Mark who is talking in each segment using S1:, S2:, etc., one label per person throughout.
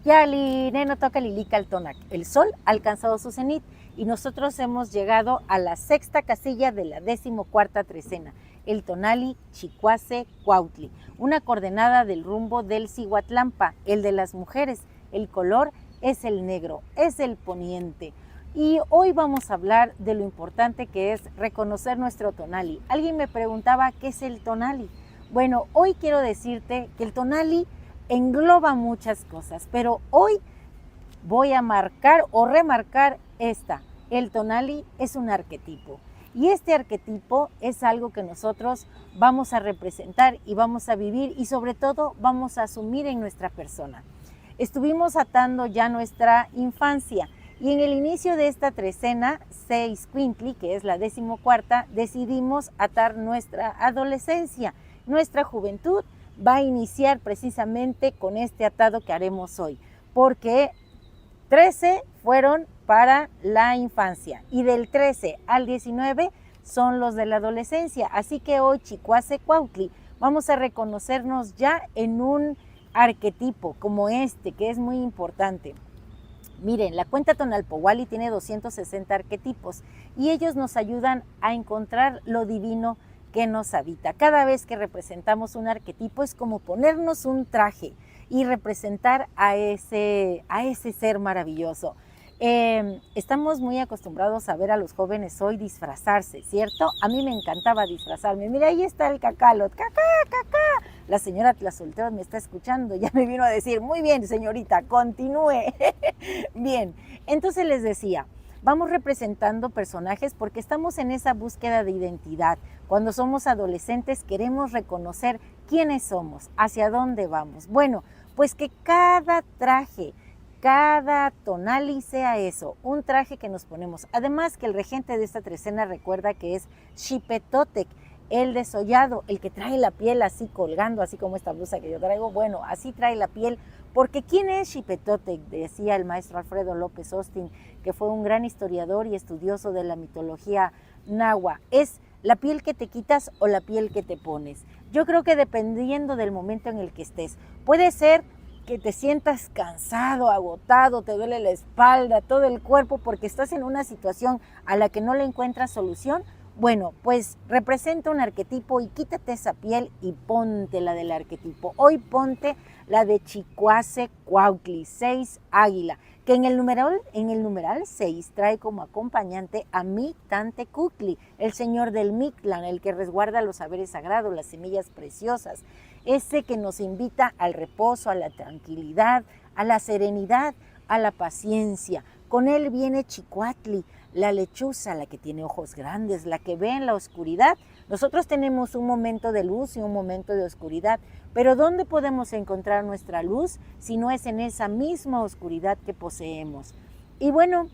S1: Yali, neno toca lilica al tonac. El sol ha alcanzado su cenit y nosotros hemos llegado a la sexta casilla de la 14ª trecena, el tonali Chicuase Cuautli, una coordenada del rumbo del Cihuatlampa, el de las mujeres. El color es el negro, es el poniente. Y hoy vamos a hablar de lo importante que es reconocer nuestro tonali. Alguien me preguntaba qué es el tonali. Bueno, hoy quiero decirte que el tonali engloba muchas cosas, pero hoy voy a marcar o remarcar esta. El tonali es un arquetipo y este arquetipo es algo que nosotros vamos a representar y vamos a vivir y sobre todo vamos a asumir en nuestra persona. Estuvimos atando ya nuestra infancia y en el inicio de esta trecena, 6 Quintli, que es la 14ª, decidimos atar nuestra adolescencia, nuestra juventud. Va a iniciar precisamente con este atado que haremos hoy, porque 13 fueron para la infancia y del 13 al 19 son los de la adolescencia. Así que hoy, Chicuase Cuautli, vamos a reconocernos ya en un arquetipo como este, que es muy importante. Miren, la cuenta Tonalpohualli tiene 260 arquetipos y ellos nos ayudan a encontrar lo divino que nos habita. Cada vez que representamos un arquetipo es como ponernos un traje y representar a ese ser maravilloso. Estamos muy acostumbrados a ver a los jóvenes hoy disfrazarse, ¿cierto? A mí me encantaba disfrazarme. Mira, ahí está el cacalot, cacá, cacá. La señora Tlazolteros me está escuchando, ya me vino a decir, muy bien señorita, continúe. Bien, entonces les decía, vamos representando personajes porque estamos en esa búsqueda de identidad. Cuando somos adolescentes queremos reconocer quiénes somos, hacia dónde vamos. Bueno, pues que cada traje, cada tonali sea eso, un traje que nos ponemos. Además que el regente de esta trecena recuerda que es Xipetotec, el desollado, el que trae la piel así colgando, así como esta blusa que yo traigo. Bueno, así trae la piel. Porque ¿quién es Xipetotec? Decía el maestro Alfredo López Austin, que fue un gran historiador y estudioso de la mitología nahua. Es la piel que te quitas o la piel que te pones. Yo creo que dependiendo del momento en el que estés, puede ser que te sientas cansado, agotado, te duele la espalda, todo el cuerpo porque estás en una situación a la que no le encuentras solución. Bueno, pues representa un arquetipo y quítate esa piel y ponte la del arquetipo. Hoy ponte la de Chicuase Cuautli, 6 águila, que en el numeral 6 trae como acompañante a Mictlantecuhtli, el señor del Mictlán, el que resguarda los saberes sagrados, las semillas preciosas, ese que nos invita al reposo, a la tranquilidad, a la serenidad, a la paciencia. Con él viene Chicuatli, la lechuza, la que tiene ojos grandes, la que ve en la oscuridad. Nosotros tenemos un momento de luz y un momento de oscuridad, pero ¿dónde podemos encontrar nuestra luz si no es en esa misma oscuridad que poseemos? Y bueno,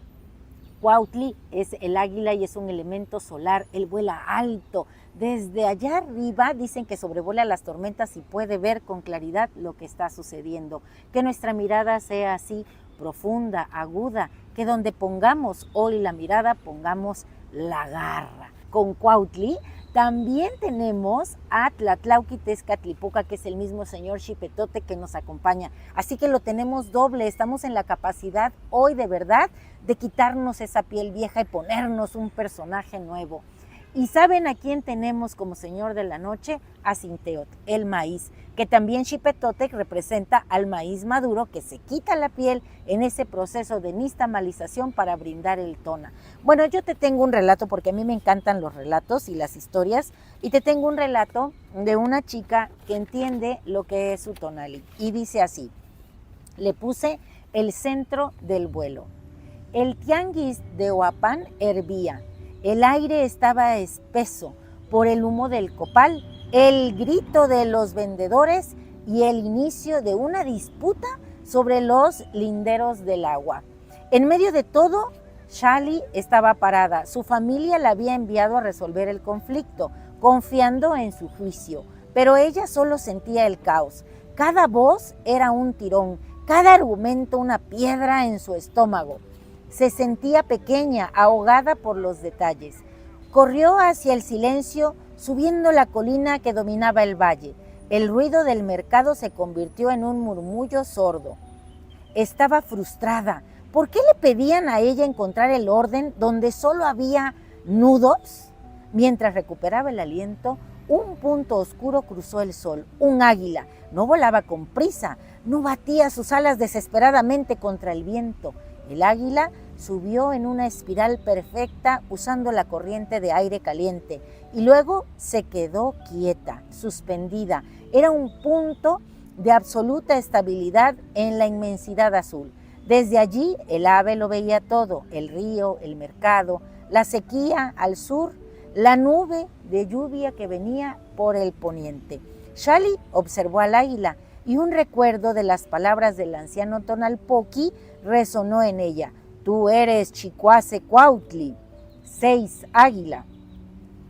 S1: Cuautli es el águila y es un elemento solar, él vuela alto. Desde allá arriba dicen que sobrevuela las tormentas y puede ver con claridad lo que está sucediendo. Que nuestra mirada sea así, profunda, aguda, que donde pongamos hoy la mirada, pongamos la garra. Con Cuautli también tenemos a Tlatlauquitezcatlipoca, que es el mismo señor Xipetotec que nos acompaña. Así que lo tenemos doble, estamos en la capacidad hoy de verdad de quitarnos esa piel vieja y ponernos un personaje nuevo. ¿Y saben a quién tenemos como señor de la noche? A Sinteot, el maíz, que también Xipetotec representa al maíz maduro que se quita la piel en ese proceso de nixtamalización para brindar el tona. Bueno, yo te tengo un relato porque a mí me encantan los relatos y las historias y te tengo un relato de una chica que entiende lo que es su tonali y dice así, le puse el centro del vuelo. El tianguis de Oapan hervía. El aire estaba espeso por el humo del copal, el grito de los vendedores y el inicio de una disputa sobre los linderos del agua. En medio de todo, Shali estaba parada. Su familia la había enviado a resolver el conflicto, confiando en su juicio, pero ella solo sentía el caos. Cada voz era un tirón, cada argumento una piedra en su estómago. Se sentía pequeña, ahogada por los detalles. Corrió hacia el silencio, subiendo la colina que dominaba el valle. El ruido del mercado se convirtió en un murmullo sordo. estaba frustrada. ¿Por qué le pedían a ella encontrar el orden donde solo había nudos? Mientras recuperaba el aliento, un punto oscuro cruzó el sol, un águila. No volaba con prisa, no batía sus alas desesperadamente contra el viento. El águila subió en una espiral perfecta usando la corriente de aire caliente y luego se quedó quieta, suspendida. Era un punto de absoluta estabilidad en la inmensidad azul. Desde allí el ave lo veía todo, el río, el mercado, la sequía al sur, la nube de lluvia que venía por el poniente. Xali observó al águila y un recuerdo de las palabras del anciano Tonalpoqui resonó en ella. Tú eres Chicuase-Cuautli, 6 águila.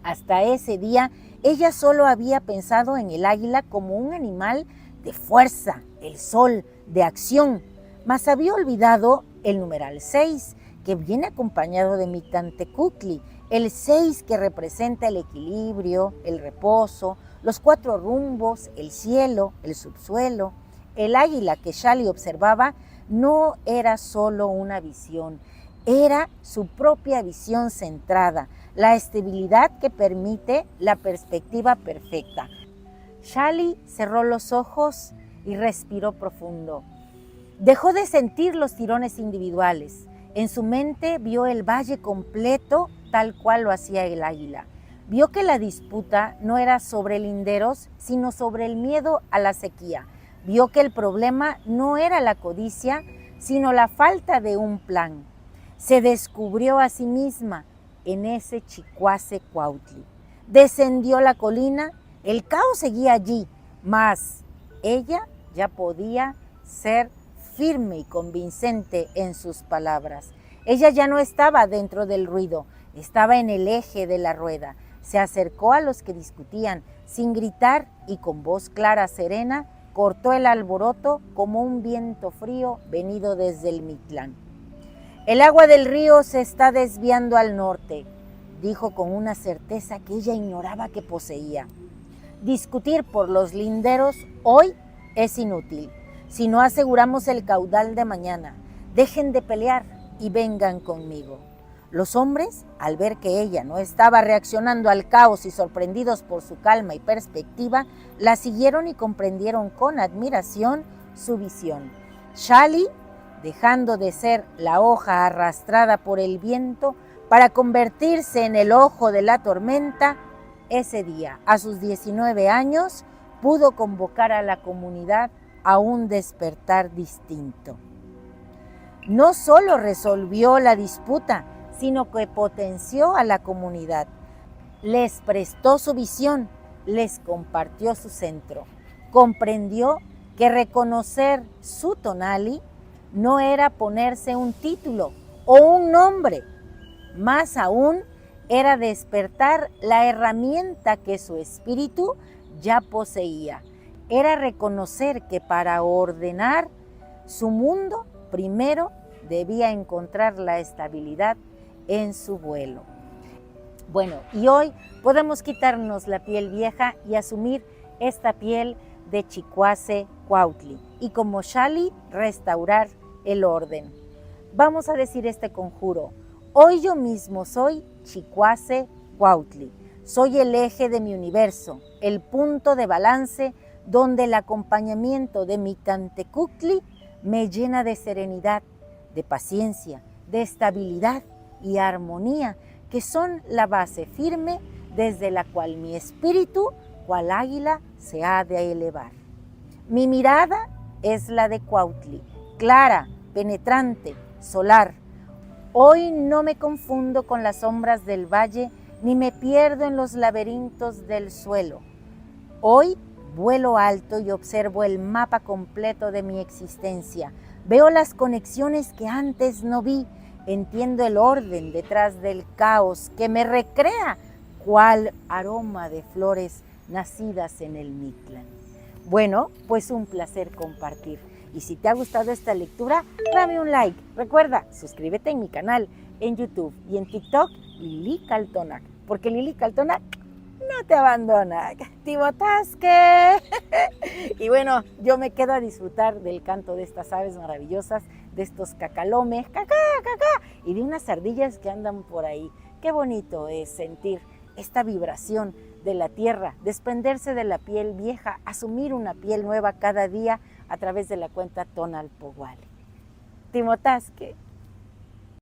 S1: Hasta ese día ella solo había pensado en el águila como un animal de fuerza, el sol, de acción, mas había olvidado el numeral 6, que viene acompañado de Mictlantecuhtli, el 6 que representa el equilibrio, el reposo, los 4 rumbos, el cielo, el subsuelo. El águila que Xali observaba no era solo una visión, era su propia visión centrada, la estabilidad que permite la perspectiva perfecta. Xali cerró los ojos y respiró profundo. Dejó de sentir los tirones individuales. En su mente vio el valle completo tal cual lo hacía el águila. Vio que la disputa no era sobre linderos, sino sobre el miedo a la sequía. Vio que el problema no era la codicia, sino la falta de un plan. Se descubrió a sí misma en ese Chicuase-Cuautli. Descendió la colina, el caos seguía allí, mas ella ya podía ser firme y convincente en sus palabras. Ella ya no estaba dentro del ruido, estaba en el eje de la rueda. Se acercó a los que discutían, sin gritar y con voz clara, serena, cortó el alboroto como un viento frío venido desde el Mictlán. El agua del río se está desviando al norte, dijo con una certeza que ella ignoraba que poseía. Discutir por los linderos hoy es inútil. Si no aseguramos el caudal de mañana, dejen de pelear y vengan conmigo. Los hombres, al ver que ella no estaba reaccionando al caos y sorprendidos por su calma y perspectiva, la siguieron y comprendieron con admiración su visión. Xali, dejando de ser la hoja arrastrada por el viento para convertirse en el ojo de la tormenta, ese día, a sus 19 años, pudo convocar a la comunidad a un despertar distinto. No solo resolvió la disputa, sino que potenció a la comunidad. Les prestó su visión, les compartió su centro. Comprendió que reconocer su tonali no era ponerse un título o un nombre, más aún era despertar la herramienta que su espíritu ya poseía. Era reconocer que para ordenar su mundo, primero debía encontrar la estabilidad en su vuelo. Bueno, y hoy podemos quitarnos la piel vieja y asumir esta piel de Chicuase-Cuautli y como Xali restaurar el orden. Vamos a decir este conjuro. Hoy yo mismo soy Chicuase-Cuautli. Soy el eje de mi universo, el punto de balance donde el acompañamiento de Mictlantecuhtli me llena de serenidad, de paciencia, de estabilidad y armonía, que son la base firme desde la cual mi espíritu, cual águila, se ha de elevar. Mi mirada es la de Cuautli, clara, penetrante, solar. Hoy no me confundo con las sombras del valle, ni me pierdo en los laberintos del suelo. Hoy vuelo alto y observo el mapa completo de mi existencia. Veo las conexiones que antes no vi. Entiendo el orden detrás del caos que me recrea, cual aroma de flores nacidas en el Mictlán. Bueno, pues un placer compartir. Y si te ha gustado esta lectura, dame un like. Recuerda, suscríbete en mi canal, en YouTube y en TikTok, Lili Kaltonak. Porque Lili Kaltonak te abandona, Timotasque. Y bueno, yo me quedo a disfrutar del canto de estas aves maravillosas, de estos cacalomes, cacá, cacá, y de unas ardillas que andan por ahí. Qué bonito es sentir esta vibración de la tierra, desprenderse de la piel vieja, asumir una piel nueva cada día a través de la cuenta Tonalpohualli. Timotasque.